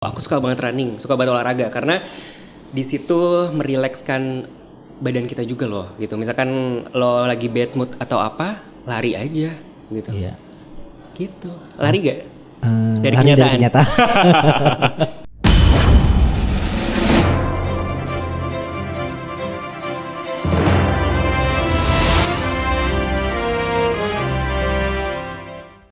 Aku suka banget running, suka banget olahraga karena di situ merilekskan badan kita juga loh, gitu. Misalkan lo lagi bad mood atau apa, lari aja, gitu. Iya. Gitu. Lari gak? Dari Lari kenyataan. dari kenyataan.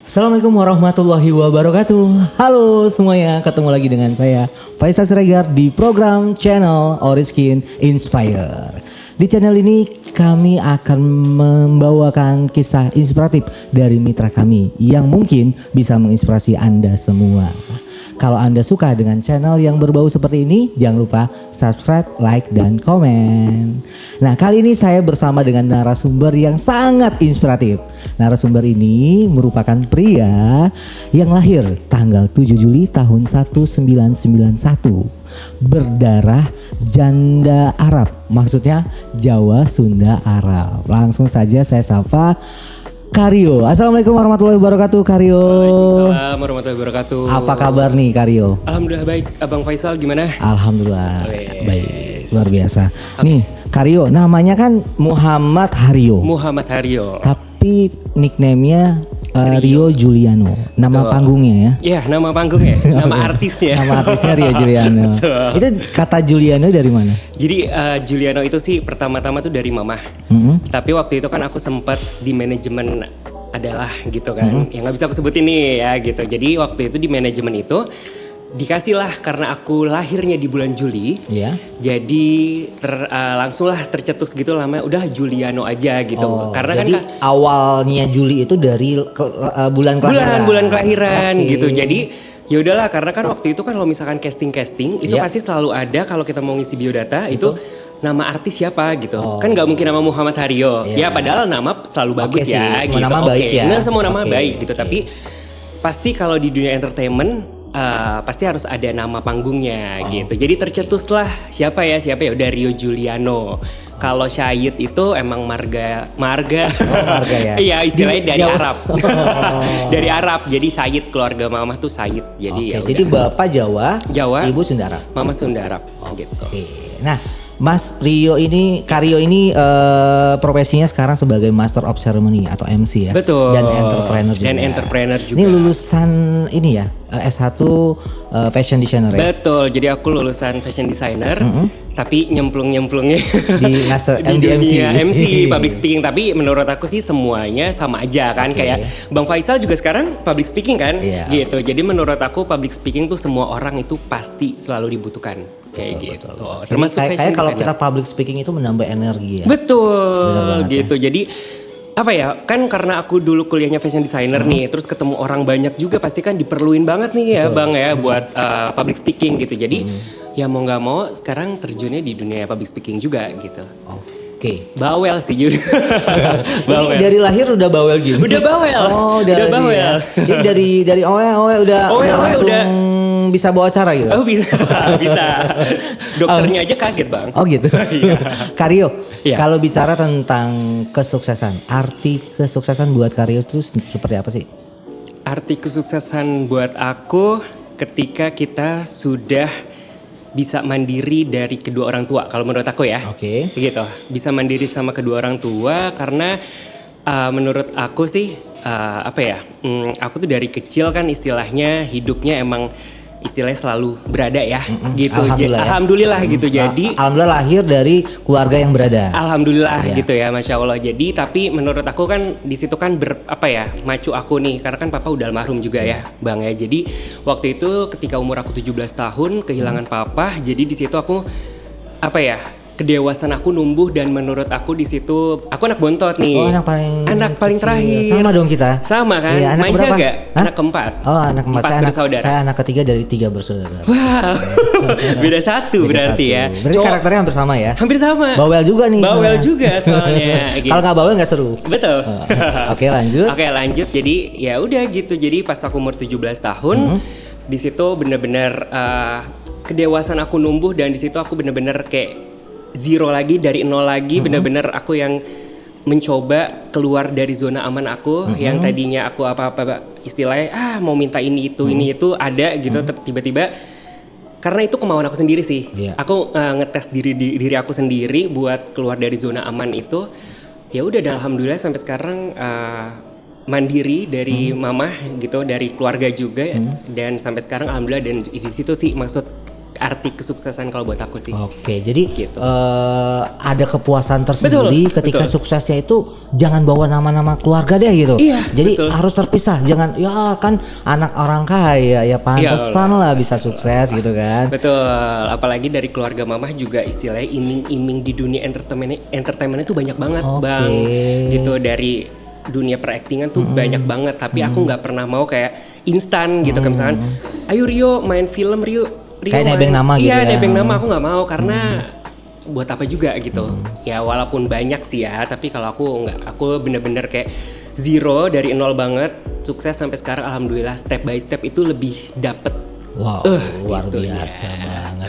Assalamualaikum warahmatullahi wabarakatuh. Halo semuanya, ketemu lagi dengan saya Faisal Siregar di program channel Oriskin Inspire. Di channel ini kami akan membawakan kisah inspiratif dari mitra kami yang mungkin bisa menginspirasi Anda semua. Kalau Anda suka dengan channel yang berbau seperti ini, jangan lupa subscribe, like, dan komen. Nah, kali ini saya bersama dengan narasumber yang sangat inspiratif. Narasumber ini merupakan pria yang lahir tanggal 7 Juli tahun 1991. Berdarah janda Arab, maksudnya Jawa Sunda Arab. Langsung saja saya sapa Karyo. Assalamualaikum warahmatullahi wabarakatuh, Karyo. Waalaikumsalam warahmatullahi wabarakatuh. Apa kabar nih, Karyo? Alhamdulillah baik. Abang Faisal gimana? Alhamdulillah Wes. baik, luar biasa. Nih, Karyo, namanya kan Muhammad Haryo. Muhammad Haryo. Tapi nickname-nya Rio Juliano. Nama Betul. panggungnya ya. Iya, nama panggungnya, nama artisnya. Nama artisnya Rio Juliano. Betul. Itu kata Juliano dari mana? Jadi Juliano itu sih pertama-tama tuh dari mamah. Mm-hmm. Tapi waktu itu kan aku sempat di manajemen adalah gitu kan. Yang nggak bisa aku sebutin nih ya gitu. Jadi waktu itu di manajemen itu dikasih lah karena aku lahirnya di bulan Juli. Iya. Jadi langsung lah tercetus gitu namanya udah Juliano aja gitu. Oh, Karena jadi kan awalnya Juli itu dari bulan kelahiran. bulan kelahiran Oke. gitu. Jadi ya udahlah karena kan waktu itu kan kalau misalkan casting itu Iya. pasti selalu ada kalau kita mau ngisi biodata itu nama artis siapa gitu. Oh. Kan nggak mungkin nama Muhammad Haryo. Iya. Ya padahal nama selalu bagus Oke ya sih, semua gitu. nama Oke. baik ya. Nah, semua nama Oke. baik gitu. Oke. Tapi pasti kalau di dunia entertainment pasti harus ada nama panggungnya gitu. Jadi tercetuslah siapa ya udah Rio Juliano. Kalau Syahid itu emang marga. Marga ya. Iya istilahnya dari Jawa. Arab. Dari Arab. Jadi Syahid, keluarga mama tuh Syahid. Jadi Oke, ya jadi udah. bapak Jawa, Jawa. ibu Sunda. Mama Sunda Arab gitu. Oke. Nah, Mas Karyo ini profesinya sekarang sebagai Master of Ceremony atau MC ya. Betul. Dan entrepreneur juga. Dan entrepreneur juga. Ini lulusan ini ya, S1 fashion designer ya. Betul. Jadi aku lulusan fashion designer. Tapi nyemplung-nyemplungnya Di Master di MD dunia MC public speaking. Tapi menurut aku sih semuanya sama aja kan. Oke. Kayak Bang Faisal juga sekarang public speaking kan. Iya. Gitu. Jadi menurut aku public speaking tuh semua orang itu pasti selalu dibutuhkan. Kayak gitu. Jadi Termasuk kayak fashion kalau designer. kita public speaking itu menambah energi ya. Betul Bener banget gitu. Jadi apa ya? Kan karena aku dulu kuliahnya fashion designer nih, terus ketemu orang banyak juga pasti kan diperluin banget nih ya, Bang ya buat public speaking gitu. Jadi ya mau nggak mau sekarang terjunnya di dunia public speaking juga gitu. Oke. Bawel sih Jun. Ini dari lahir udah bawel gitu. Udah bawel. Oh, Udah bawel. Jadi dari owe udah langsung bisa bawa acara gitu. Oh bisa, bisa. Dokternya aja kaget Bang. Oh gitu. Karyo, Iya. kalau bicara tentang kesuksesan, arti kesuksesan buat Karyo itu seperti apa sih? Arti kesuksesan buat aku ketika kita sudah bisa mandiri dari kedua orang tua kalau menurut aku ya. Oke. Gitu. Bisa mandiri sama kedua orang tua karena menurut aku sih apa ya? Aku tuh dari kecil kan istilahnya hidupnya emang istilahnya selalu berada ya gitu. Alhamdulillah ya. Alhamdulillah gitu. Jadi Alhamdulillah lahir dari keluarga yang berada. alhamdulillah Iya. gitu ya, masya Allah. Jadi tapi menurut aku kan di situ kan macu aku nih, karena kan papa udah almarhum juga ya, Bang ya. Jadi waktu itu ketika umur aku 17 tahun kehilangan papa, jadi di situ aku kedewasaan aku numbuh dan menurut aku di situ aku anak bontot nih. Oh, anak paling paling kecil. terakhir. Sama dong kita. Sama kan? Iya, anak Manja berapa? gak? Hah? Anak keempat. Oh, anak keempat. Empat bersaudara. Saya anak ketiga dari 3 bersaudara. Wow. Beda satu Beda berarti satu. ya. Berarti Cowok- karakternya hampir sama ya. hampir sama. Bawel juga nih. Bawel soalnya. juga soalnya. Gitu. Kalau nggak bawel nggak seru. Betul. Oke, lanjut. Oke lanjut. Jadi ya udah gitu. Jadi pas aku umur 17 tahun, di situ bener-bener kedewasaan aku numbuh dan di situ aku bener-bener kayak zero lagi dari nol lagi. Bener-bener aku yang mencoba keluar dari zona aman aku yang tadinya aku apa-apa istilahnya mau minta ini itu ada gitu tiba-tiba karena itu kemauan aku sendiri sih. Iya. Aku ngetes diri aku sendiri buat keluar dari zona aman itu. Ya udah, dan alhamdulillah sampai sekarang mandiri dari mamah gitu, dari keluarga juga, dan sampai sekarang alhamdulillah. Dan di situ sih maksud arti kesuksesan kalau buat aku sih. Oke, jadi Gitu. ada kepuasan tersendiri ketika betul. suksesnya itu jangan bawa nama-nama keluarga deh gitu. Iya, jadi betul. harus terpisah, jangan ya kan anak orang kaya ya pantesan lah bisa sukses gitu kan. Betul, apalagi dari keluarga mamah juga istilahnya iming-iming di dunia entertainment itu banyak banget, Oke. Bang. Gitu, dari dunia peraktingan tuh banyak banget, tapi aku nggak pernah mau kayak instan gitu. Kayak misalkan, ayo Rio main film, Rio Kayak main. nebeng nama gitu Iya, ya. nebeng nama, aku nggak mau karena buat apa juga gitu. Ya walaupun banyak sih ya, tapi kalau aku nggak, aku bener-bener kayak zero dari nol banget, sukses sampai sekarang alhamdulillah step by step itu lebih dapet. Wow, luar gitu biasa banget.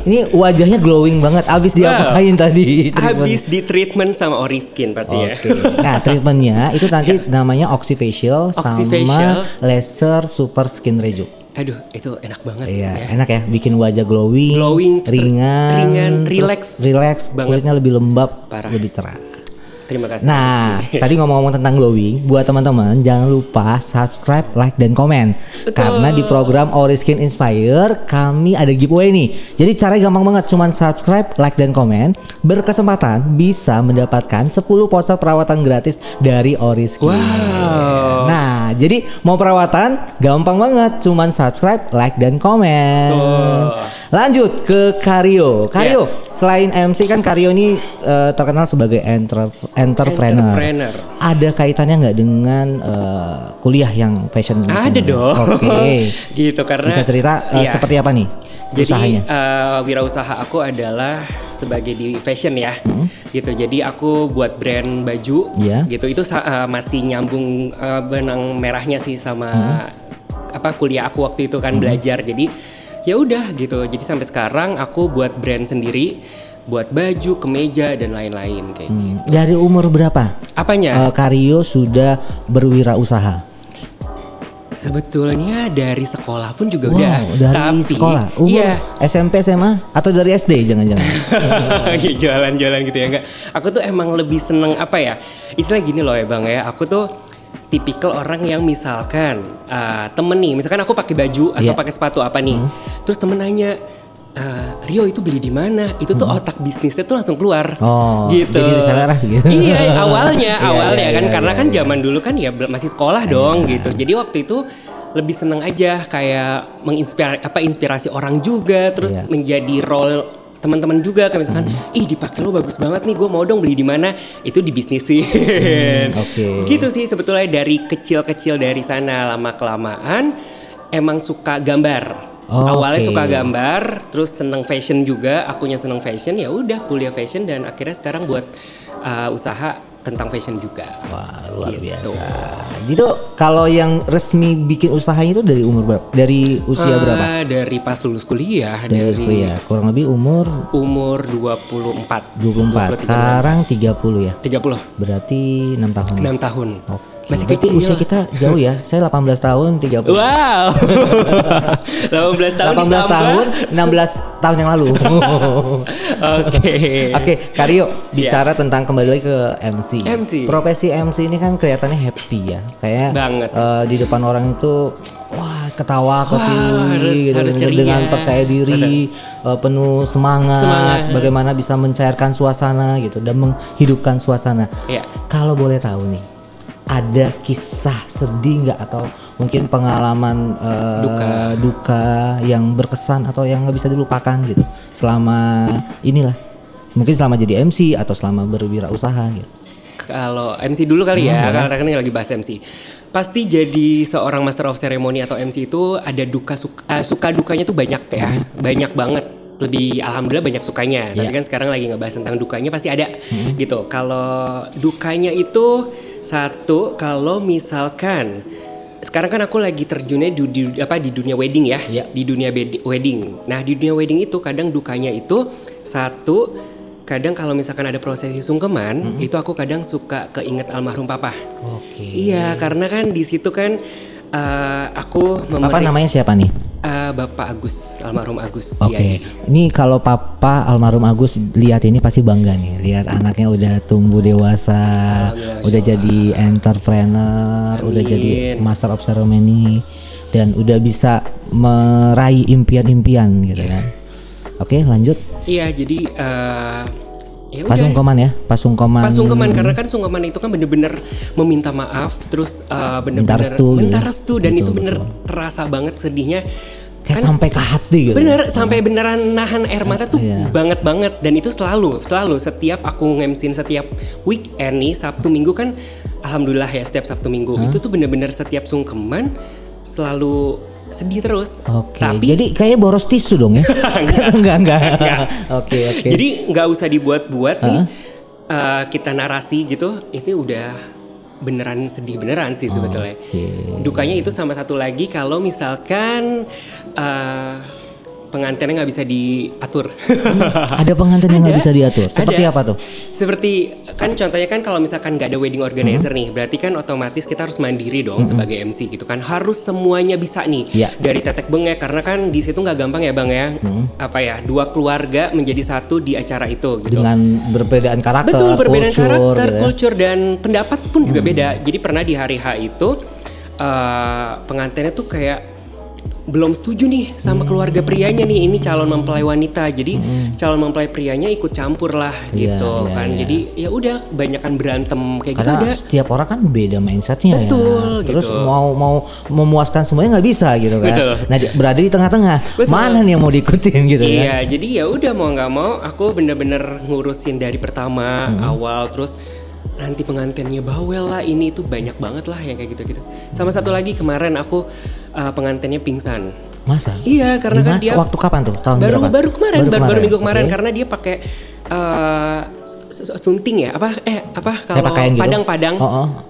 Ini wajahnya glowing banget. Abis diapain tadi? Habis di treatment sama Oriskin pastinya. Oke. Nah, treatmentnya itu nanti namanya Oxyfacial sama Oxyfacial. Laser Super Skin Rejuve. Aduh, itu enak banget. Iya, enak ya, bikin wajah glowing, ringan, terus relax relax, banget. kulitnya lebih lembab, Parah. lebih cerah. Terima kasih. Nah, Rizky. tadi ngomong-ngomong tentang glowing, buat teman-teman jangan lupa subscribe, like, dan komen. Betul. Karena di program Oriskin Inspire kami ada giveaway nih. Jadi caranya gampang banget, cuman subscribe, like, dan komen. Berkesempatan bisa mendapatkan 10 poster perawatan gratis dari Oriskin. Wow. Nah, jadi mau perawatan gampang banget, cuman subscribe, like, dan komen. Tuh. Lanjut ke Karyo. Karyo, selain MC kan Karyo ini terkenal sebagai entrepreneur. Ada kaitannya nggak dengan kuliah yang fashion ini Ada sebenarnya? dong. Oke. Gitu, karena Bisa cerita iya. seperti apa nih usahanya? Jadi wirausaha aku adalah sebagai di fashion ya. Gitu. Jadi aku buat brand baju. Iya. Gitu. Itu masih nyambung benang merahnya sih sama apa kuliah aku waktu itu kan belajar. Jadi ya udah gitu. Jadi sampai sekarang aku buat brand sendiri, buat baju, kemeja dan lain-lain kayak gitu. Dari umur berapa Apanya? Karyo sudah berwirausaha? Sebetulnya dari sekolah pun juga Wow, udah. dari Tapi, sekolah, umur iya. SMP, SMA, atau dari SD jangan-jangan? Ya, jualan-jualan gitu ya, enggak. Aku tuh emang lebih seneng apa ya? Istilah gini loh ya Bang ya. Aku tuh tipikal orang yang misalkan temen nih, misalkan aku pakai baju atau Iya. pakai sepatu apa nih, terus temen nanya, Rio itu beli di mana? Itu tuh otak bisnisnya tuh langsung keluar. Oh, gitu. jadi reseller gitu. Iya, awalnya Iya, kan iya, karena iya, kan iya. zaman dulu kan ya masih sekolah dong gitu. Jadi waktu itu lebih seneng aja kayak inspirasi orang juga, terus Iya. menjadi role teman-teman juga kayak misalkan, ih dipakai lo bagus banget nih, gue mau dong beli di mana, itu dibisnisin. Oke. Gitu sih sebetulnya dari kecil-kecil dari sana lama kelamaan emang suka gambar. Oh, Awalnya oke. suka gambar, terus seneng fashion juga, akunya seneng fashion, ya udah kuliah fashion dan akhirnya sekarang buat usaha tentang fashion juga. Wah, luar Gitu. biasa. Gitu kalau yang resmi bikin usahanya itu dari umur berapa? Dari usia berapa? Dari pas lulus kuliah, Dari lulus kuliah. Kurang lebih umur umur 24. 24. Sekarang 30 ya. 30. Berarti 6 tahun. 6 tahun. Oke. Masih Berarti kecil. usia kita jauh ya. Saya 18 tahun, 30. Wow. 18 tahun 18 ditambah. tahun, 16 tahun yang lalu. Oke. Oke, Karyo, bicara tentang kembali lagi ke MC. MC. Profesi MC ini kan kelihatannya happy ya. Kayak Banget. Di depan orang itu wah, ketawa, ketiwi gitu, harus ceria. dengan percaya diri, penuh semangat, bagaimana bisa mencairkan suasana gitu dan menghidupkan suasana. Iya. Kalau boleh tahu nih, ada kisah sedih nggak atau mungkin pengalaman duka yang berkesan atau yang nggak bisa dilupakan gitu selama inilah, mungkin selama jadi MC atau selama berwirausaha gitu. Kalau MC dulu kali ya, karena kan lagi bahas MC. Pasti jadi seorang Master of Ceremony atau MC itu ada suka dukanya tuh banyak ya, banyak banget. Lebih alhamdulillah banyak sukanya. Tapi kan sekarang lagi ngebahas tentang dukanya pasti ada gitu. Kalau dukanya itu satu, kalau misalkan sekarang kan aku lagi terjunnya di dunia wedding ya, di dunia wedding. Nah di dunia wedding itu kadang dukanya itu satu, kadang kalau misalkan ada prosesi sungkeman, itu aku kadang suka keinget almarhum papa. Oke. Iya, karena kan di situ kan aku Papa namanya siapa nih? Bapak Agus, almarhum Agus. Oke. Ini kalau papa almarhum Agus lihat ini pasti bangga nih. Lihat anaknya udah tumbuh dewasa, udah jadi entrepreneur, udah jadi master of ceremony dan udah bisa meraih impian-impian gitu kan. Oke, lanjut. Iya, jadi ya Pas Sungkoman karena kan Sungkoman itu kan bener-bener meminta maaf, terus bener-bener minta restu dan itu bener terasa banget sedihnya. Kayak Kan sampai ke hati gitu. bener sampai beneran nahan air mata tuh banget dan itu selalu setiap aku nge-MC-in setiap weekend nih Sabtu Minggu kan alhamdulillah ya setiap Sabtu Minggu itu tuh bener-bener setiap sungkeman selalu sedih terus. Oke. Tapi Jadi kayak boros tisu dong ya? Enggak. Oke. Jadi nggak usah dibuat-buat nih kita narasi gitu. Ini udah beneran sedih beneran sih sebetulnya. Dukanya itu sama satu lagi kalau misalkan pengantinnya nggak bisa diatur. Ada pengantin yang nggak bisa diatur. Seperti apa tuh? Seperti kan contohnya kan kalau misalkan nggak ada wedding organizer nih, berarti kan otomatis kita harus mandiri dong sebagai MC gitu kan. Harus semuanya bisa nih dari tetek bengek karena kan di situ nggak gampang ya bang ya. Apa ya, dua keluarga menjadi satu di acara itu gitu. Dengan perbedaan karakter, betul, perbedaan karakter, gitu kultur dan pendapat pun juga beda. Jadi pernah di hari H itu pengantinnya tuh kayak belum setuju nih sama keluarga prianya nih, ini calon mempelai wanita, jadi calon mempelai prianya ikut campur lah gitu kan. Jadi ya udah kebanyakan berantem kayak karena gitu ada. Setiap orang kan beda mindsetnya. Betul, ya. Terus gitu. mau memuaskan semuanya nggak bisa gitu kan. Betul. Nah berada di tengah-tengah, mana nih yang mau diikutin gitu kan. Iya, jadi ya udah mau nggak mau aku bener-bener ngurusin dari pertama awal, terus nanti pengantinnya bawel lah, ini itu banyak banget lah yang kayak gitu-gitu. Sama satu lagi kemarin aku pengantinnya pingsan. Masa? Iya, karena kan dia waktu kapan tuh? Tahun baru berapa? baru minggu kemarin karena dia pakai sunting ya kalau padang-padang.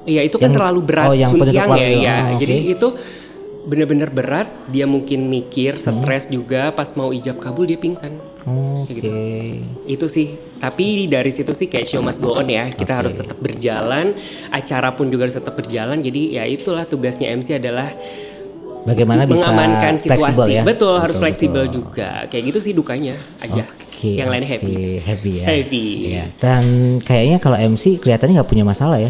Iya, itu kan terlalu berat suntiang ya. Jadi itu bener-bener berat, dia mungkin mikir, stres juga pas mau ijab kabul dia pingsan. Gitu. Itu sih, tapi dari situ sih kayak show must go on ya. Kita harus tetap berjalan, acara pun juga harus tetap berjalan. Jadi ya itulah tugasnya MC adalah bagaimana bisa mengamankan situasi. Ya? Betul, harus fleksibel juga. Kayak gitu sih dukanya aja. Yang lainnya happy ya. Ya. Dan kayaknya kalau MC kelihatannya nggak punya masalah ya.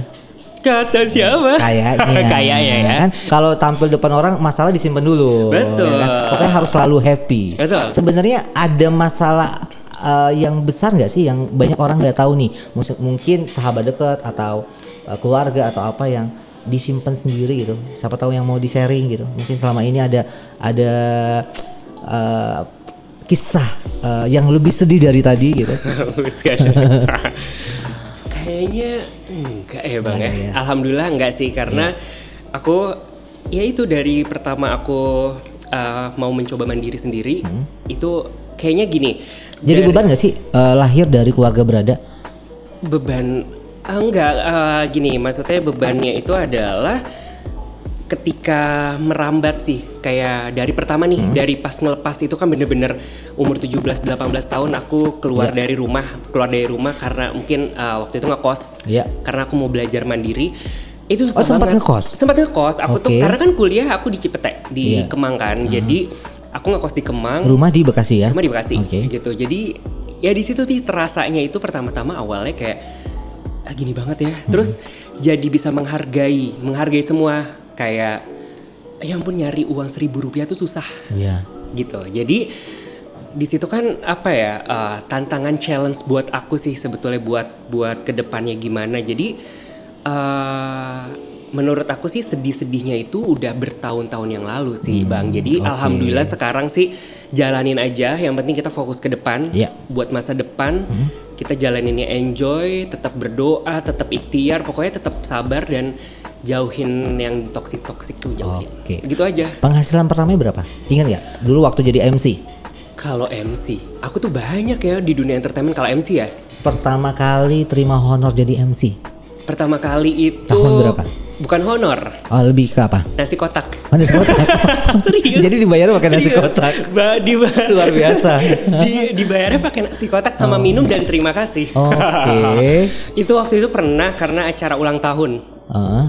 Kata siapa? Kayaknya ya. Kan kalau tampil depan orang masalah disimpan dulu. Betul. Ya kan? Pokoknya harus selalu happy. Betul. Sebenarnya ada masalah yang besar nggak sih yang banyak orang nggak tahu nih? Mungkin sahabat dekat atau keluarga atau apa yang disimpan sendiri gitu. Siapa tahu yang mau di-sharing gitu. Mungkin selama ini ada kisah yang lebih sedih dari tadi gitu. Kayaknya enggak ya bang ya. Alhamdulillah enggak sih, karena aku ya itu dari pertama aku mau mencoba mandiri sendiri itu kayaknya gini. Jadi beban nggak sih lahir dari keluarga berada? Beban gini, maksudnya bebannya itu adalah ketika merambat sih, kayak dari pertama nih, dari pas ngelepas itu kan bener-bener umur 17-18 tahun aku keluar dari rumah karena mungkin waktu itu ngekos, karena aku mau belajar mandiri. Itu susah banget. Sempat ngekos aku tuh karena kan kuliah aku di Cipete di Kemang kan, jadi aku ngekos di Kemang. Rumah di Bekasi ya? Rumah di Bekasi gitu. Jadi ya di situ sih terasanya itu pertama-tama awalnya kayak gini banget ya. Terus jadi bisa menghargai semua. Kayak ya ampun, nyari uang Rp1.000 tuh susah. Gitu. Jadi di situ kan apa ya, tantangan challenge buat aku sih sebetulnya buat kedepannya gimana. Jadi menurut aku sih sedih-sedihnya itu udah bertahun-tahun yang lalu sih bang. Jadi alhamdulillah sekarang sih jalanin aja. Yang penting kita fokus ke depan, buat masa depan. Kita jalaninnya enjoy, tetap berdoa, tetap ikhtiar, pokoknya tetap sabar dan jauhin yang toksik tuh, jauhin. Gitu aja. Penghasilan pertamanya berapa? Ingat nggak? Dulu waktu jadi MC? Kalau MC, aku tuh banyak ya di dunia entertainment kalau MC ya. Pertama kali terima honor jadi MC? Pertama kali itu tahun berapa? Bukan honor. Oh, lebih ke apa? Nasi kotak. Nasi kotak. Serius. Jadi dibayar pakai nasi kotak. Luar biasa. Dibayarnya pakai nasi kotak sama minum dan terima kasih. Oke. Itu waktu itu pernah karena acara ulang tahun.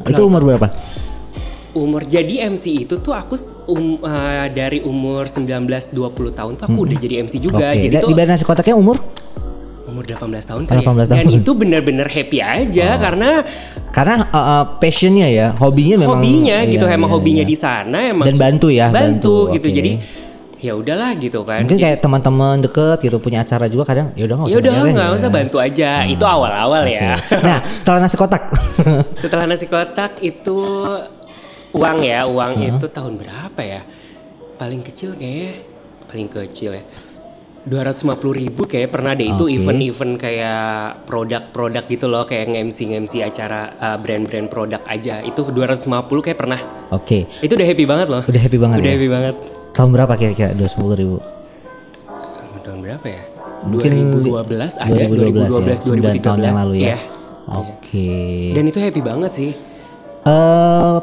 Itu umur berapa? umur jadi MC itu tuh aku dari umur 19-20 tahun tuh aku udah jadi MC juga. Jadi tuh di Band Nasi Kotaknya umur 18 tahun kali 18 ya. tahun. Dan itu benar-benar happy aja karena passionnya ya, hobinya memang gitu, iya, emang iya, hobinya iya. di sana emang Dan bantu gitu. gitu. Jadi ya udahlah gitu kan. Mungkin kayak teman-teman deket gitu punya acara juga kadang ya udah nggak usah bantu aja. Itu awal-awal ya. Nah, setelah Nasi Kotak. Setelah Nasi Kotak itu uang itu tahun berapa ya? Paling kecil ya 250.000 kayak pernah deh. Itu event-event kayak produk-produk gitu loh, kayak nge-MC acara brand-brand produk aja. Itu 250 kayak pernah. Oke. Itu udah happy banget loh. Udah happy banget. Udah happy banget. Tahun berapa kira-kira 250.000? Tahun berapa ya? Mungkin 2012 ada, 2012 tahun yang 2013 lalu ya. Iya. Oke. Dan itu happy banget sih.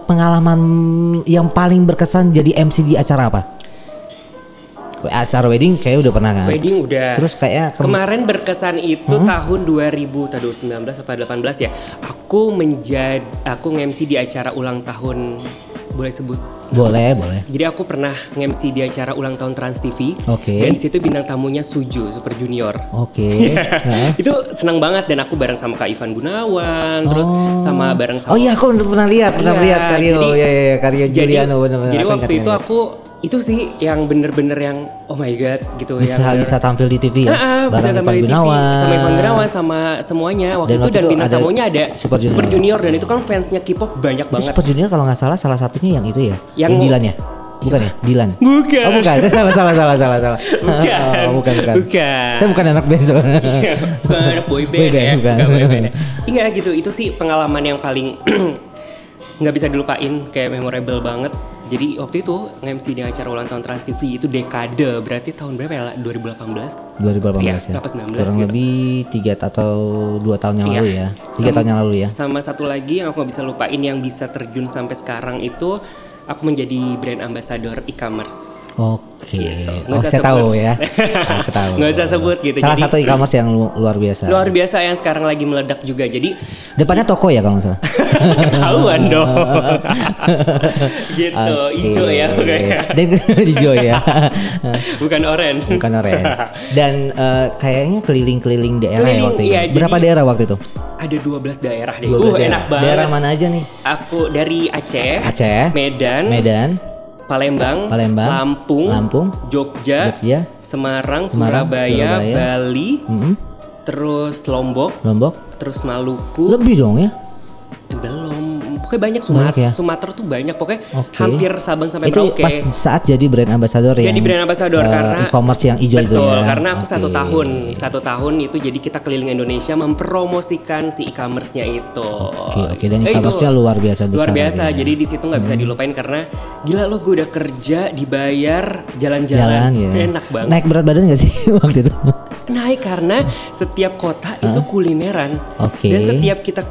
Pengalaman yang paling berkesan jadi MC di acara apa? Acara wedding kayak udah pernah kan? Wedding udah. Terus kayak kemarin berkesan itu tahun 2019 apa 18 ya. Aku nge-MC di acara ulang tahun, boleh sebut? Boleh. Jadi aku pernah nge-MC di acara ulang tahun Trans TV. Oke. Dan di situ bintang tamunya Suju Super Junior. Oke. Itu senang banget, dan aku bareng sama Kak Ivan Gunawan, terus sama bareng sama. Oh iya, aku pernah lihat Karyo. Iya, Karyo Juliano benar-benar. Jadi waktu itu aku itu sih yang bener-bener yang oh my god gitu, bisa tampil di TV ya. Bisa tampil di TV sama Ivan Gunawan sama semuanya waktu itu, dan bintang tamunya ada Super Junior, dan itu kan fansnya K-pop banyak banget. Super Junior kalau nggak salah satunya yang itu ya, yang Dilan ya. Bukan ya? Dilan. Bukan. Oh bukan. Salah. Bukan. Saya bukan anak band soalnya. Bukan anak boy band ya. Bukan boy band. Iya gitu. Itu sih pengalaman yang paling nggak bisa dilupain, kayak memorable banget. Jadi waktu itu nge-MC di acara ulang tahun Trans TV itu dekade, berarti tahun berapa ya? 2018 ya. Berapa 19 kurang gitu. lebih 3 atau 2 tahun yang lalu ya. 3 tahun yang lalu ya. Sama satu lagi yang aku gak bisa lupain yang bisa terjun sampai sekarang itu, aku menjadi brand ambassador e-commerce. Oke. Gitu. Saya tahu ya. Aku tahu. Nggak usah sebut gitu. Salah satu e-commerce yang luar biasa. Luar biasa yang sekarang lagi meledak juga. Jadi depannya toko ya kalau nggak salah. Ketahuan dong. Gitu. Hijau ya kayaknya. Dan hijau ya. Bukan orange. Dan kayaknya keliling-keliling daerah ya waktu itu. Iya, berapa daerah waktu itu? Ada 12 daerah deh. 12 daerah. Enak banget. Daerah mana aja nih? Aku dari Aceh, Medan, Palembang, Lampung, Jogja, Semarang, Surabaya, Bali, terus Lombok, terus Maluku. Lebih dong ya? Belum, pokoknya banyak. Sumatera tuh banyak, pokoknya hampir Sabang sampai Merauke. Itu pas saat jadi brand ambassador ya? Jadi brand ambassador karena e-commerce yang hijau itu ya? Betul, karena aku 1 tahun itu jadi kita keliling Indonesia mempromosikan si e-commerce-nya itu. Oke, dan e-commerce-nya luar biasa besar. Luar biasa, jadi di situ nggak bisa dilupain karena gila lo, gue udah kerja, dibayar, jalan-jalan, enak banget. Naik berat badan nggak sih waktu itu? Naik karena setiap kota itu kulineran. Dan setiap kita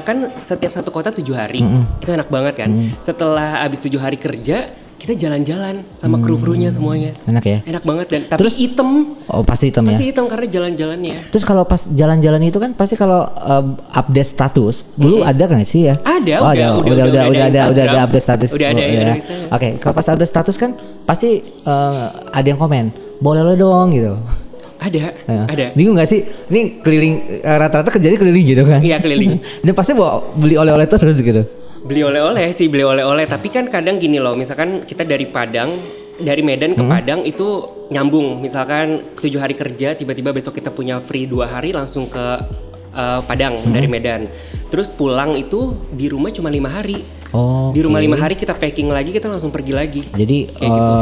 kan setiap satu kota 7 hari. Itu enak banget kan. Setelah abis 7 hari kerja, kita jalan-jalan sama kru-krunya semuanya. Enak ya? Enak banget, dan tapi hitam. Oh pasti hitam ya? Pasti hitam karena jalan-jalannya. Terus kalau pas jalan-jalan itu kan pasti kalau update status dulu ada kan sih ya? Ada, udah ada update status. Udah ada ya. Oke, kalau pas update status kan pasti ada yang komen, boleh lo dong gitu. Ada. Bingung gak sih? Ini keliling rata-rata kerjanya keliling gitu kan? Iya, keliling. Dan pasti beli oleh-oleh terus gitu. Beli oleh-oleh, tapi kan kadang gini loh, misalkan kita dari Medan ke Padang itu nyambung, misalkan 7 hari kerja, tiba-tiba besok kita punya free 2 hari langsung ke Padang dari Medan. Terus pulang itu di rumah cuma 5 hari. Di rumah 5 hari kita packing lagi, kita langsung pergi lagi. Jadi gitu.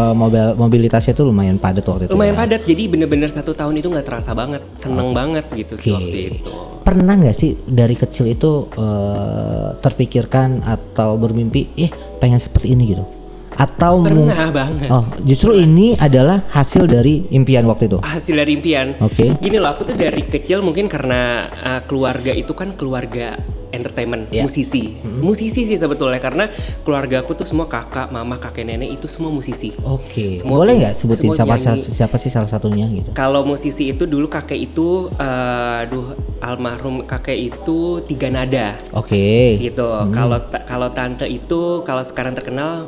Mobilitasnya tuh lumayan padat waktu itu. Lumayan padat, jadi bener-bener 1 tahun itu nggak terasa banget, seneng banget gitu sih waktu itu. Pernah nggak sih dari kecil itu terpikirkan atau bermimpi, pengen seperti ini gitu? Atau pernah banget. Justru ini adalah hasil dari impian waktu itu. Hasil dari impian. Oke. Gini loh, aku tuh dari kecil mungkin karena keluarga itu kan keluarga entertainment, Iya. musisi sih sebetulnya, karena keluarga aku tuh semua kakak, mama, kakek, nenek itu semua musisi. Oke. Semua- Boleh nggak sebutin semua siapa nyanyi. siapa sih salah satunya gitu? Kalau musisi itu dulu kakek itu, almarhum kakek itu Tiga Nada. Oke. Gitu. Kalau tante itu, kalau sekarang terkenal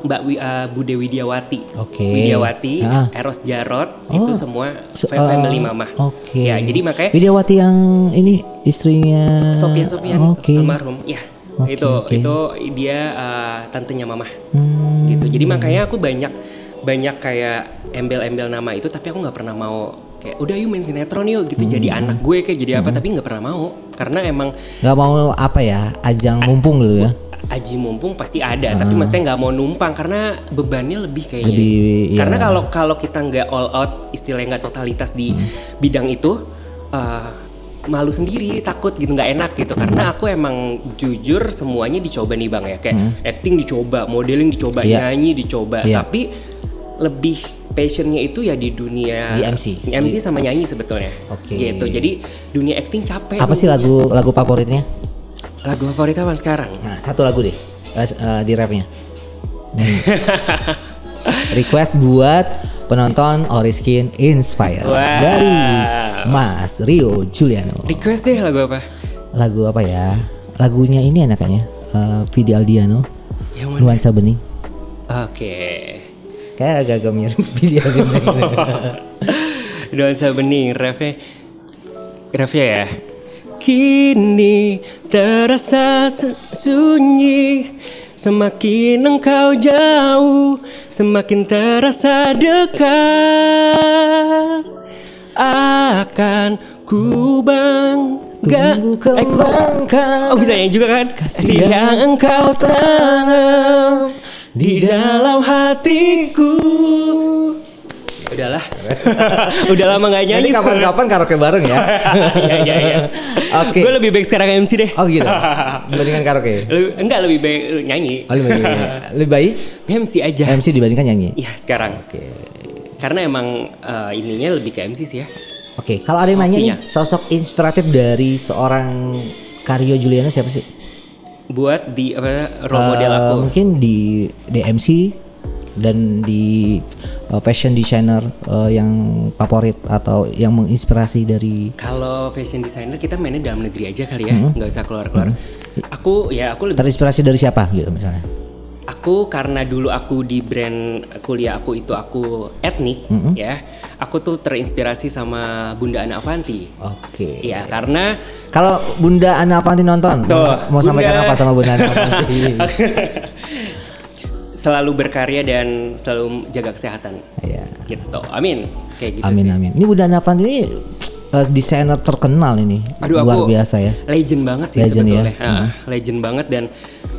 Bude Widiawati. Oke. Widiawati, Ah. Eros Jarot, Oh. itu semua family mama. Oke. Ya, jadi makanya Widiawati yang ini istrinya Sofian Oke. almarhum. Ya, Oke, oke. itu dia tantenya mama. Hmm. Gitu. Jadi makanya aku banyak kayak embel-embel nama itu, tapi aku nggak pernah mau kayak udah yuk main sinetron yuk gitu, jadi anak gue kayak jadi apa, tapi nggak pernah mau karena emang Nggak mau apa ya, ajang mumpung dulu ya. aji mumpung pasti ada, tapi maksudnya nggak mau numpang karena bebannya lebih kayaknya. Lebih, Karena ya. kalau kita nggak all out, istilahnya nggak totalitas di bidang itu, malu sendiri, takut gitu, nggak enak gitu. Karena aku emang jujur semuanya dicoba nih bang ya, kayak acting dicoba, modeling dicoba, Iya. nyanyi dicoba, Iya. tapi lebih passionnya itu ya di dunia Di MC. sama nyanyi sebetulnya. Oke. Gitu. Jadi dunia acting capek. Apa sih nunggunya. lagu favoritnya? Lagu favorit apa sekarang? Nah, satu lagu deh di rapnya. Request buat penonton Oriskin Inspire Wow. dari Mas Rio Juliano. Request deh lagu apa? Lagu apa ya? Lagunya ini enaknya Vidi Aldiano, Yang mana? Nuansa Bening. Oke. Kayak agak-agak mirip Vidi Aldiano. Nuansa Bening, refnya ya. Kini terasa sunyi, semakin engkau jauh, semakin terasa dekat. Akan ku Tunggu kembangkan. Oh bisa nyanyi juga kan? Yang engkau tanam di dalam hatiku. Ya udahlah. Udah lama gak nyanyi. Ini kapan-kapan karaoke bareng ya. Iya. Oke. Gue lebih baik sekarang MC deh. Oh gitu. Dibandingkan karaoke. Enggak, lebih baik nyanyi. Oh, lebih baik MC aja. MC dibandingkan nyanyi. Iya sekarang. Oke. Karena emang ininya lebih ke MC sih ya. Oke, kalau ada yang nanya nih, Hokinya. sosok inspiratif dari seorang Rio Juliano siapa sih? Buat di role model aku. Mungkin di MC dan di fashion designer yang favorit atau yang menginspirasi dari. Kalau fashion designer kita mainnya dalam negeri aja kali ya, nggak usah keluar-keluar. Aku lebih. Terinspirasi dari siapa gitu misalnya? Aku karena dulu aku di brand kuliah aku itu aku etnik ya, aku tuh terinspirasi sama Bunda Ana Avanti. Oke. Iya karena Kalau Bunda Ana Avanti nonton, Tuh, mau sampaikan Bunda. apa sama Bunda Ana Avanti? selalu berkarya dan selalu jaga kesehatan. Iya. Gitu, amin. Kayak gitu Amin sih. amin. Ini Bunda Ana Avanti ini desainer terkenal ini, Aduh, luar aku biasa ya. Legend banget sih Legend ya. sebetulnya. Legend banget dan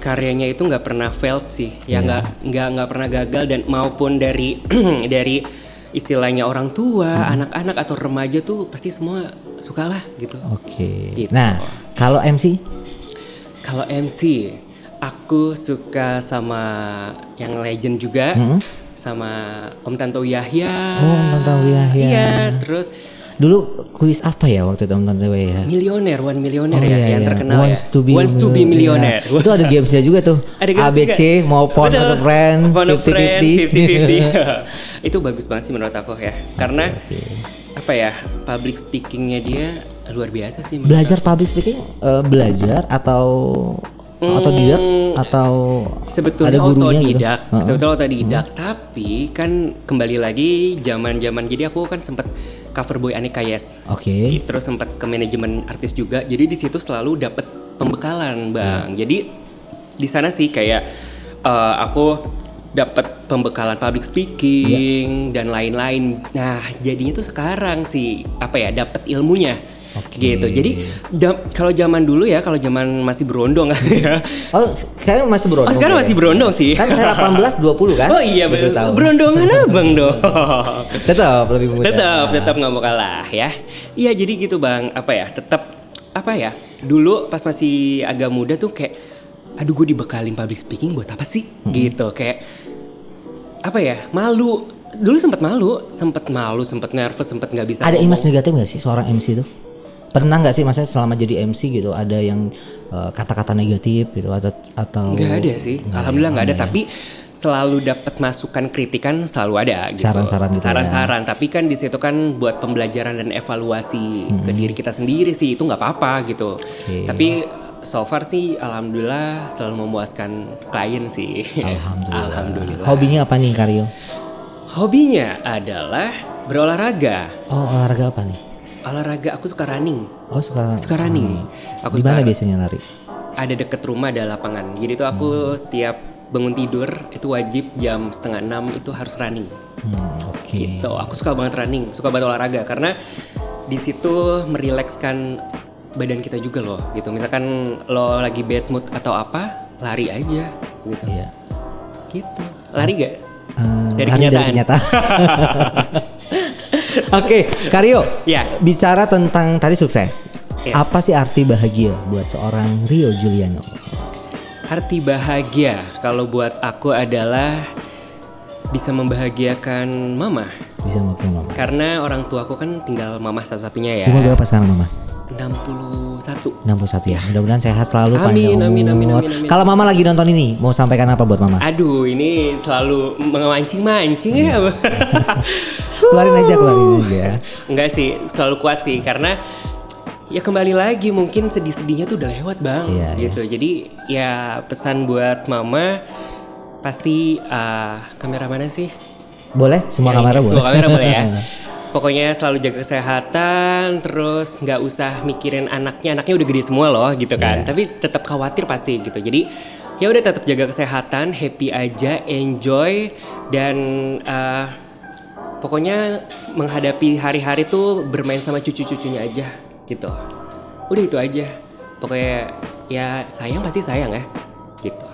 karyanya itu nggak pernah failed sih. Ya nggak pernah gagal dan maupun dari dari istilahnya orang tua, anak-anak atau remaja tuh pasti semua sukalah gitu. Oke. Gitu. Nah, kalau MC? Kalau MC, aku suka sama yang legend juga, sama Om Tanto Yahya. Oh, Om Tanto Yahya. Iya, terus Dulu kuis apa ya waktu itu Om Tanto ya? Milioner, One Millionaire Oh, ya, iya, yang iya. terkenal Wants ya. to be Wants to be Millionaire. Iya. Itu ada gamesnya juga tuh. Ada games ABC juga. mau phone Betul. atau friend, Phone a friend, 50-50. 50-50. Itu bagus banget sih menurut aku ya. Karena apa ya, public speakingnya dia luar biasa sih. menurut Belajar public speaking, belajar atau otodidak atau sebetulnya ada gurunya gitu? otodidak, sebetulnya otodidak, tapi kan kembali lagi zaman-zaman, jadi aku kan sempat cover boy Aneka Yes, Oke. terus sempat ke manajemen artis juga, jadi di situ selalu dapat pembekalan bang. Jadi di sana sih kayak aku dapat pembekalan public speaking dan lain-lain. Nah jadinya tuh sekarang sih apa ya, dapat ilmunya. Oke. Gitu. Jadi kalau zaman dulu ya, kalau zaman masih berondong ya. Oh, sekarang masih berondong. Oh, sekarang ya? masih berondong sih. Kan saya 18 20 kan? Oh iya, 20 tahun. berondongan abang dong. Tetap lebih muda. tetap nggak mau kalah ya. Iya jadi gitu bang. Apa ya? Tetap apa ya? Dulu pas masih agak muda tuh kayak, aduh gue dibekalin public speaking buat apa sih? Gitu kayak apa ya? Malu. Dulu sempat malu, sempat nervous, sempat nggak bisa. Ada ngomong. image negatif nggak sih seorang MC itu? Pernah nggak sih maksudnya selama jadi MC gitu ada yang kata-kata negatif gitu atau Nggak ada sih, alhamdulillah nggak ada. Tapi selalu dapat masukan kritikan, selalu ada gitu. Saran-saran gitu Saran-saran, tapi kan di situ kan buat pembelajaran dan evaluasi ke diri kita sendiri sih, itu nggak apa-apa gitu. Tapi so far sih alhamdulillah selalu memuaskan klien sih. Alhamdulillah. Hobinya apa nih Karyo? Hobinya adalah berolahraga. Oh, olahraga apa nih? Olahraga, aku suka running. Oh, suka running. Aku Di mana biasanya lari? ada deket rumah ada lapangan. Jadi tuh aku setiap bangun tidur itu wajib jam 5:30 itu harus running. Oke. Gitu. Aku suka banget running, suka banget olahraga karena di situ merilekskan badan kita juga loh. Gitu. Misalkan lo lagi bad mood atau apa, lari aja gitu. Iya. Gitu. Lari gak? Dari Lari kenyataan. Oke, Karyo. Ya. Bicara tentang tadi sukses. Ya. Apa sih arti bahagia buat seorang Rio Juliano? Arti bahagia kalau buat aku adalah bisa membahagiakan mama. Bisa maafin mama. Karena orang tua aku kan tinggal mama satu-satunya ya. Umur berapa sekarang mama? 61. 61 ya. Mudah-mudahan sehat selalu, Amin, panjang amin. umur. Kalau mama lagi nonton ini, mau sampaikan apa buat mama? Aduh, ini selalu memancing-mancing ya. Keluarin aja. Enggak sih, selalu kuat sih karena ya kembali lagi mungkin sedih-sedihnya tuh udah lewat bang, gitu. Jadi ya pesan buat mama pasti kamera mana sih? Boleh, semua kamera boleh. Semua kamera boleh ya. Pokoknya selalu jaga kesehatan, terus nggak usah mikirin anaknya udah gede semua loh, gitu kan. Tapi tetap khawatir pasti gitu. Jadi ya udah tetap jaga kesehatan, happy aja, enjoy dan pokoknya menghadapi hari-hari tuh bermain sama cucu-cucunya aja. Gitu. Udah itu aja. Pokoknya ya sayang pasti sayang ya. Gitu.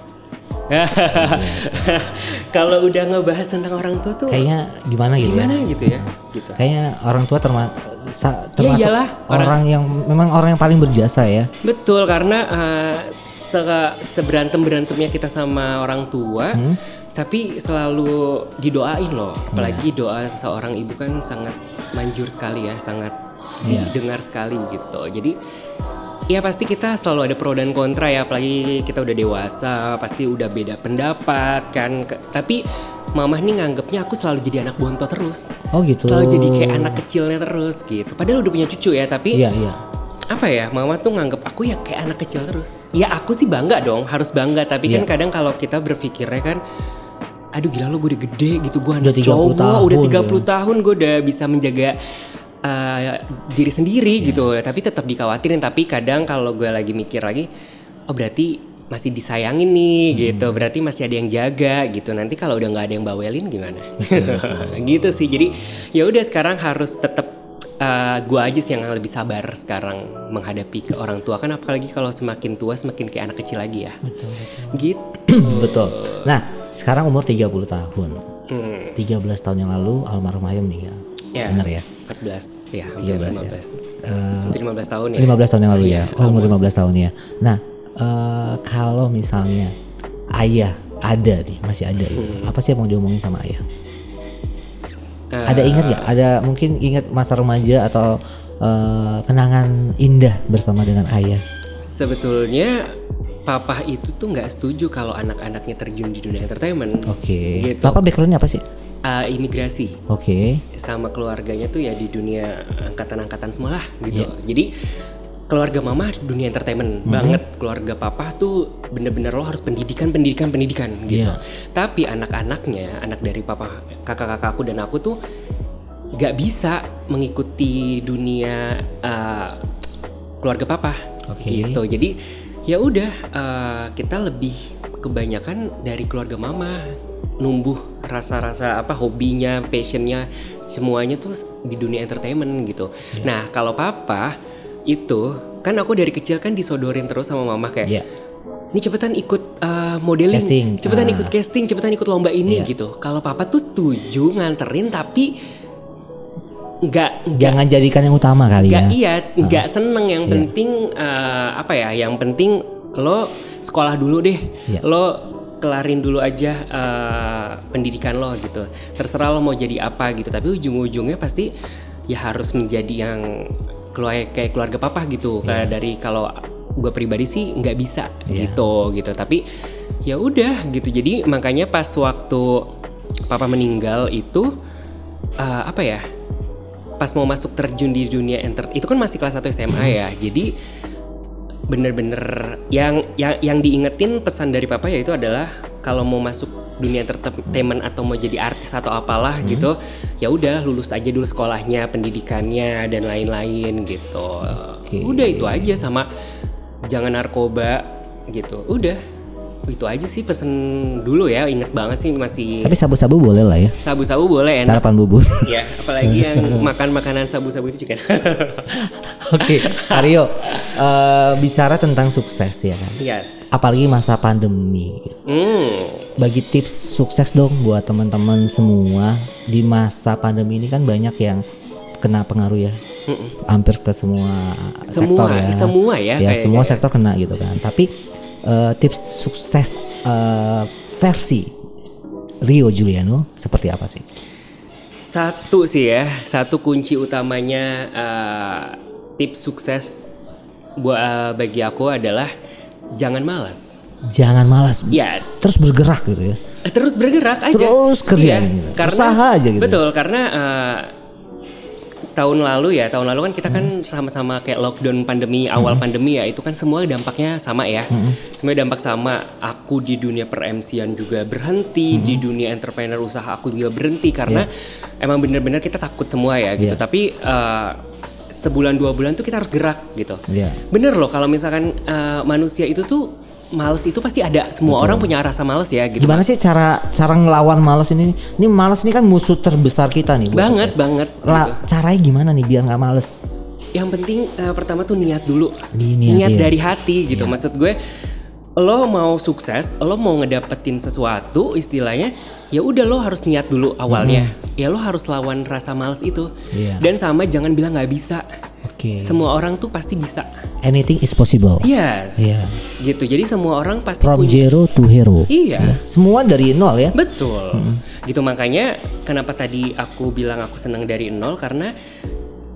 Kalau udah ngebahas tentang orang tua tuh kayaknya gimana gitu ya? Gitu. Kayaknya orang tua termasuk iyalah, orang yang memang orang yang paling berjasa ya. Betul, karena seberantem-berantemnya kita sama orang tua, tapi selalu didoain loh. Apalagi doa seorang ibu kan sangat manjur sekali ya, sangat didengar sekali gitu. Jadi ya pasti kita selalu ada pro dan kontra ya, apalagi kita udah dewasa, pasti udah beda pendapat kan. Tapi mama nih nganggepnya aku selalu jadi anak bontot terus. Oh gitu. Selalu jadi kayak anak kecilnya terus gitu. Padahal udah punya cucu ya, tapi iya. Apa ya, mama tuh nganggep aku ya kayak anak kecil terus. Ya aku sih bangga dong, harus bangga. Tapi kan kadang kalau kita berpikirnya kan, aduh gila lo gue udah gede gitu, gue anak cowok, udah 30 tahun gue udah bisa menjaga diri sendiri gitu. Tapi tetap dikhawatirin. Tapi kadang kalau gue lagi mikir lagi, oh berarti masih disayangin nih gitu, berarti masih ada yang jaga gitu. Nanti kalau udah nggak ada yang bawelin gimana? Gitu sih. Jadi ya udah sekarang harus tetap gue aja sih yang lebih sabar sekarang menghadapi ke orang tua kan, apalagi kalau semakin tua semakin kayak anak kecil lagi ya. Betul. Gitu. Betul. Nah sekarang umur 30 tahun. 13 tahun yang lalu almarhum ayah meninggal. Ya, benar ya? 14 ya, 15 ya. Hampir 15 tahun ya. 15 tahun yang lalu ya. Iya, Umur 15 tahun ya. Nah kalau misalnya ayah ada nih, masih ada itu, apa sih yang mau diomongin sama ayah? Ada ingat nggak? Ada mungkin ingat masa remaja atau kenangan indah bersama dengan ayah? Sebetulnya papa itu tuh nggak setuju kalau anak-anaknya terjun di dunia entertainment. Oke. Gitu. Papa backgroundnya apa sih? Imigrasi. Oke. Sama keluarganya tuh ya di dunia angkatan-angkatan semua lah gitu. Jadi keluarga mama dunia entertainment banget. Keluarga papa tuh bener-bener lo harus pendidikan gitu. Tapi anak-anaknya, anak dari papa, kakak-kakakku dan aku tuh nggak bisa mengikuti dunia keluarga papa. Gitu. Jadi ya udah kita lebih kebanyakan dari keluarga mama numbuh rasa-rasa hobinya, passionnya, semuanya tuh di dunia entertainment gitu. Nah kalau papa itu kan aku dari kecil kan disodorin terus sama mama kayak ini cepetan ikut modeling, casting. Cepetan ikut casting, cepetan ikut lomba ini gitu. Kalau papa tuh setuju nganterin tapi nggak jangan jadikan yang utama kali ya. Nggak seneng. Yang penting yang penting lo sekolah dulu deh, lo kelarin dulu aja pendidikan lo gitu. Terserah lo mau jadi apa gitu. Tapi ujung-ujungnya pasti ya harus menjadi yang kayak keluarga papa gitu. Kayak dari kalau gue pribadi sih nggak bisa gitu. Tapi ya udah gitu. Jadi makanya pas waktu papa meninggal itu apa ya? Pas mau masuk terjun di dunia itu kan masih kelas 1 SMA ya. Jadi bener-bener yang diingetin pesan dari papa yaitu adalah kalau mau masuk dunia entertainment atau mau jadi artis atau apalah gitu, ya udah lulus aja dulu sekolahnya, pendidikannya dan lain-lain gitu. Udah itu aja, sama jangan narkoba gitu. Udah itu aja sih pesen dulu ya, inget banget sih masih. Tapi sabu-sabu boleh lah ya. Sabu-sabu boleh, enak. Sarapan bubur. Ya, apalagi yang makan makanan sabu-sabu itu juga. Oke, Aryo, bicara tentang sukses ya kan. Yes. Apalagi masa pandemi. Bagi tips sukses dong buat teman-teman semua di masa pandemi ini, kan banyak yang kena pengaruh ya. Hampir ke semua sektor ya. Semua ya. Ya semua sektor kena gitu kan. Tapi tips sukses versi Rio Juliano seperti apa sih? Satu kunci utamanya tips sukses bagi aku adalah jangan malas. Jangan malas. Yes. Terus bergerak gitu ya. Terus bergerak aja. Terus kerja. Gitu. Karena, usaha aja gitu. Betul, karena tahun lalu kan kita kan sama-sama kayak lockdown pandemi, awal pandemi ya, itu kan semua dampaknya sama ya. Semua dampak sama. Aku di dunia per-MC-an juga berhenti, di dunia entrepreneur usaha aku juga berhenti karena emang bener-bener kita takut semua ya gitu. Tapi sebulan 2 bulan tuh kita harus gerak gitu. Bener loh, kalau misalkan manusia itu tuh males itu pasti ada. Semua orang punya rasa males ya gitu. Gimana sih cara ngelawan males ini? Ini males ini kan musuh terbesar kita nih. Banget. Gitu. Caranya gimana nih biar nggak males? Yang penting pertama tuh niat dulu. Niat dari hati gitu. Maksud gue, lo mau sukses, lo mau ngedapetin sesuatu istilahnya, ya udah lo harus niat dulu awalnya. Ya lo harus lawan rasa males itu. Dan sama jangan bilang nggak bisa. Semua orang tuh pasti bisa. Anything is possible. Yes. Gitu. Jadi semua orang pasti from punya. Zero to hero. Semua dari nol ya. Betul. Gitu, makanya kenapa tadi aku bilang aku senang dari nol, karena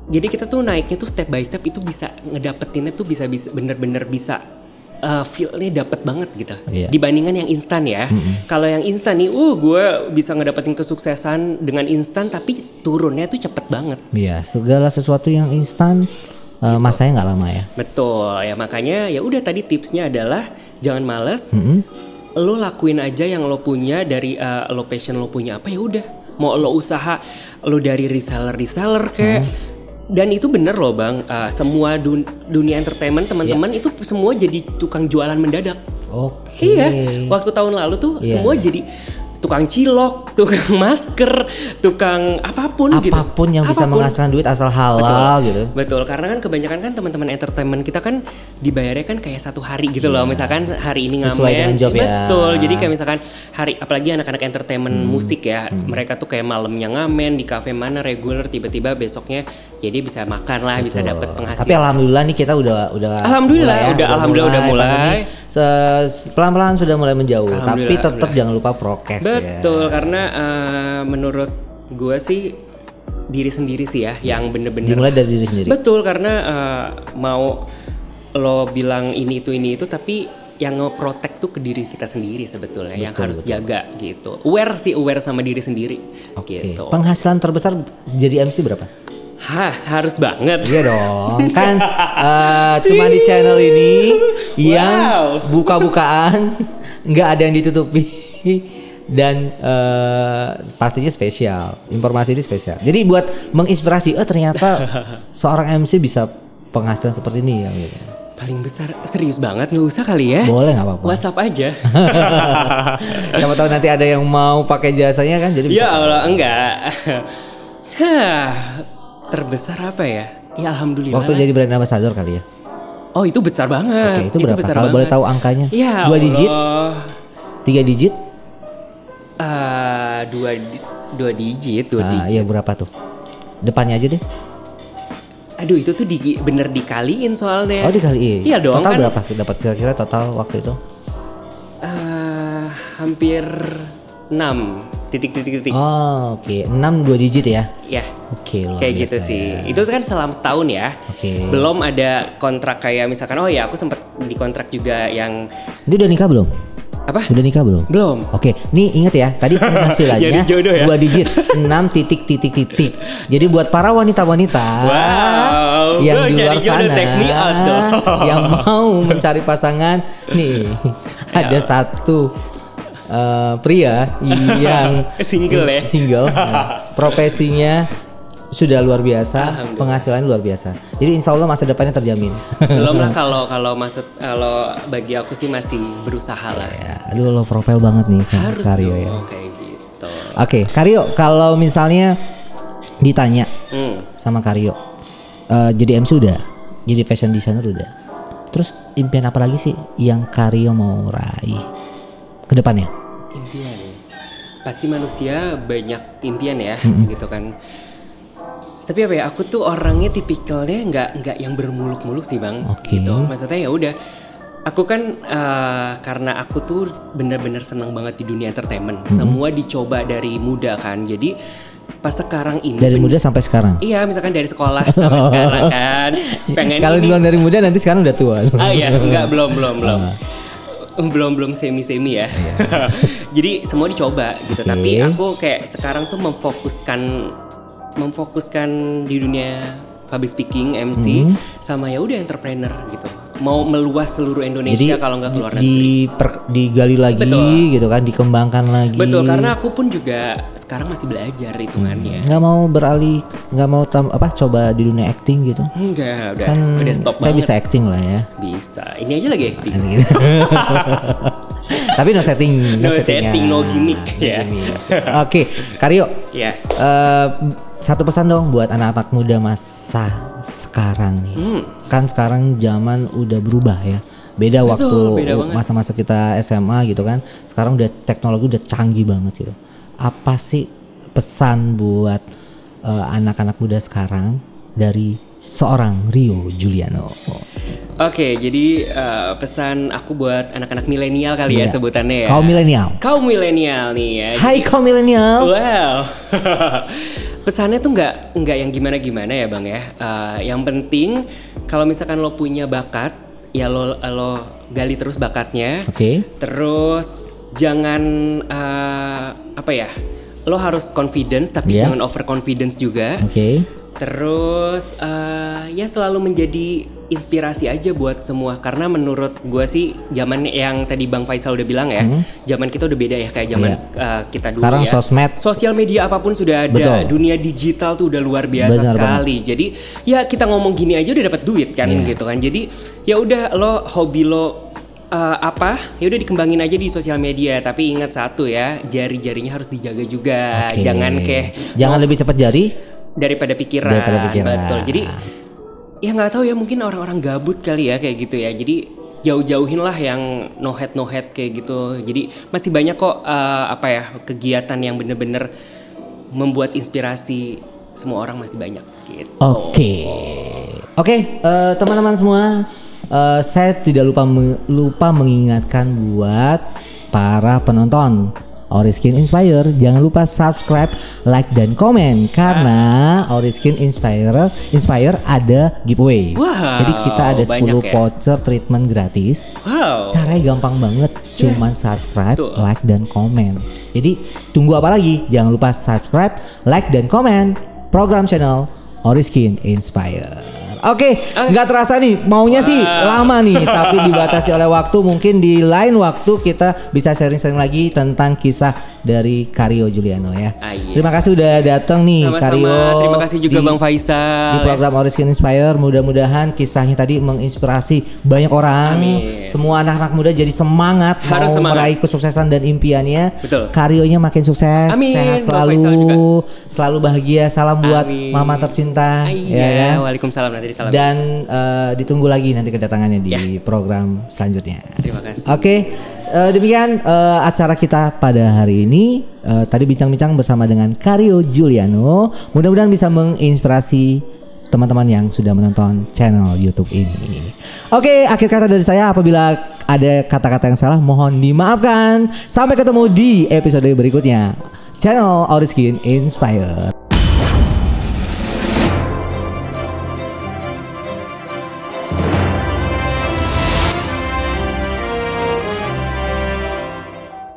jadi kita tuh naiknya tuh step by step, itu bisa ngedapetinnya tuh bisa bener-bener bisa feel-nya dapet banget gitu. Dibandingkan yang instan ya. Kalau yang instan nih, gue bisa ngedapetin kesuksesan dengan instan, tapi turunnya tuh cepet banget. Iya, segala sesuatu yang instan masanya nggak lama ya. Betul ya, makanya ya udah tadi tipsnya adalah jangan males. Lo lakuin aja yang lo punya, dari lo passion lo punya apa ya udah. Mau lo usaha, lo dari reseller kayak. Dan itu bener loh bang, semua dunia entertainment teman-teman itu semua jadi tukang jualan mendadak. Iya, waktu tahun lalu tuh semua jadi tukang cilok, tukang masker, tukang apapun gitu. Apapun yang bisa menghasilkan duit asal halal gitu. Betul, karena kan kebanyakan kan teman-teman entertainment kita kan dibayarnya kan kayak 1 hari gitu loh. Misalkan hari ini ngamen. Sesuai dengan job ya. Betul, jadi kayak misalkan hari, apalagi anak-anak entertainment musik ya, mereka tuh kayak malamnya ngamen di kafe mana reguler, tiba-tiba besoknya jadi bisa makan lah, bisa dapat penghasilan. Tapi alhamdulillah nih kita udah alhamdulillah udah mulai. Pelan-pelan sudah mulai menjauh, tapi tetap jangan lupa prokes. Betul, karena menurut gue sih diri sendiri sih ya yang bener-bener dimulai dari diri sendiri. Betul, karena mau lo bilang ini itu tapi yang nge-protect tuh ke diri kita sendiri sebetulnya. Yang harus jaga gitu. Aware sama diri sendiri. Gitu. Penghasilan terbesar jadi MC berapa? Harus banget. Iya dong. Kan cuma di channel ini yang buka-bukaan, nggak ada yang ditutupi. Dan pastinya spesial. Informasi ini spesial. Jadi buat menginspirasi, ternyata seorang MC bisa penghasilan seperti ini ya gitu. Paling besar, serius banget, nggak usah kali ya? Boleh, nggak apa-apa. WhatsApp aja. Siapa tahu nanti ada yang mau pakai jasanya kan, jadi bisa. Ya Allah, enggak. Terbesar apa ya? Ya alhamdulillah. Waktu jadi brand ambassador kali ya. Oh itu besar banget. Oke, itu berapa? Besar Kalau banget. boleh tahu angkanya? Ya 2 digit? 3 digit? 2 digit. Iya berapa tuh? Depannya aja deh. Aduh itu tuh bener dikaliin soalnya. Oh dikaliin? Iya dong. Total kan berapa? Dapat kira-kira total waktu itu? Hampir 6 titik. Oh oke, 6 2 digit ya? Ya. Oke, luar Kayak biasa gitu sih. ya. Itu kan selama setahun ya. Oke. Belum ada kontrak kayak misalkan ya aku sempat di kontrak juga yang Dia udah nikah belum? apa? Udah nikah belum? Belum. Oke, nih inget ya, tadi penghasilannya Jadi jodoh ya? 2 digit, 6 titik. Jadi buat para wanita-wanita Wow, yang di cari luar jodoh, sana take me out dong. yang mau mencari pasangan, nih ada satu pria yang Single ya? single, profesinya sudah luar biasa, Alhamdulillah. penghasilannya luar biasa. Jadi insya Allah masa depannya terjamin. Belum lah kalau bagi aku sih masih berusaha lah. Ya, aduh lo profil banget nih Harus Karyo dong ya. kayak gitu. Oke, Karyo, kalau misalnya ditanya sama Karyo, jadi MC udah, jadi fashion designer udah, terus impian apa lagi sih yang Karyo mau raih ke depannya? Impian. Pasti manusia banyak impian ya, gitu kan. Tapi apa ya, aku tuh orangnya tipikalnya nggak yang bermuluk-muluk sih bang. Oke. Gitu. Maksudnya ya udah. Aku kan karena aku tuh bener-bener senang banget di dunia entertainment. Semua dicoba dari muda kan. Jadi pas sekarang ini Dari muda sampai sekarang. Iya, misalkan dari sekolah sampai sekarang kan. Pengen Kalau ini. bilang dari muda nanti sekarang udah tua. Iya, enggak belum semi ya. Jadi semua dicoba gitu. Oke. Tapi aku kayak sekarang tuh memfokuskan di dunia public speaking, MC, sama ya udah entrepreneur gitu. Mau meluas seluruh Indonesia kalau nggak keluar negeri. digali lagi. Betul. Gitu kan, dikembangkan lagi. Betul, karena aku pun juga sekarang masih belajar hitungannya. nggak mau beralih, nggak mau coba di dunia acting gitu. Enggak, udah Kan stop saya banget. bisa acting lah ya. Bisa. Ini aja lagi acting. Tapi no setting, No setting, no gimmick, ya. Oke, Karyo, Ya. satu pesan dong buat anak-anak muda masa sekarang nih. Kan sekarang zaman udah berubah ya. Beda Betul, waktu beda banget. masa-masa kita SMA gitu kan. Sekarang udah teknologi udah canggih banget gitu. Apa sih pesan buat anak-anak muda sekarang dari seorang Rio Juliano? Oke, jadi pesan aku buat anak-anak milenial kali ya Iya. sebutannya ya. Kaum milenial. nih ya. Hai kaum milenial. Wow. Pesannya tuh nggak yang gimana-gimana ya bang ya. Yang penting kalau misalkan lo punya bakat, ya lo gali terus bakatnya. Oke. Terus jangan lo harus confidence tapi Iya. jangan over confidence juga. Oke. Terus ya selalu menjadi inspirasi aja buat semua, karena menurut gue sih zaman yang tadi Bang Faisal udah bilang ya, zaman kita udah beda ya kayak zaman kita dulu Sekarang ya. sosmed. Sosial media apapun sudah ada, Betul. dunia digital tuh udah luar biasa Benar sekali. Jadi ya kita ngomong gini aja udah dapat duit kan Iya. gitu kan. Jadi ya udah lo hobi lo ya udah dikembangin aja di sosial media, tapi ingat satu ya, jari-jarinya harus dijaga juga. Oke. Jangan lebih cepat jari. daripada pikiran. Betul. Jadi ya nggak tahu ya, mungkin orang-orang gabut kali ya kayak gitu ya. Jadi jauh-jauhin lah yang no head kayak gitu. Jadi masih banyak kok kegiatan yang bener-bener membuat inspirasi semua orang, masih banyak gitu. Oke, teman-teman semua, saya tidak lupa mengingatkan buat para penonton Oriskin Inspire, jangan lupa subscribe, like dan komen karena Oriskin Inspire ada giveaway. Wow, Jadi kita ada 10 banyak ya. voucher treatment gratis. Wow. Caranya gampang banget, cuman subscribe, Tuh. like dan komen. Jadi tunggu apa lagi? Jangan lupa subscribe, like dan komen program channel Oriskin Inspire. Oke, nggak terasa nih, maunya sih lama nih, tapi dibatasi oleh waktu. Mungkin di lain waktu kita bisa sharing-sharing lagi tentang kisah dari Karyo Juliano ya. Iya. Terima kasih udah datang nih, Sama-sama. Karyo. Terima kasih juga Bang Faisal. Di program Oriskin Inspire, mudah-mudahan kisahnya tadi menginspirasi banyak orang. Amin. Semua anak-anak muda jadi semangat Harus mau semangat. meraih kesuksesan dan impiannya. Betul. Karyonya makin sukses, Amin. sehat Bang Faisal selalu, selalu bahagia. Salam buat Amin. mama tercinta. Iya, ya kan? Waalaikumsalam, nanti disalam. Dan ditunggu lagi nanti kedatangannya di program selanjutnya. Terima kasih. Oke, demikian acara kita pada hari ini. Tadi bincang-bincang bersama dengan Karyo Juliano. Mudah-mudahan bisa menginspirasi teman-teman yang sudah menonton channel YouTube ini. Oke, akhir kata dari saya, apabila ada kata-kata yang salah mohon dimaafkan. Sampai ketemu di episode berikutnya. Channel Oriskin Inspire.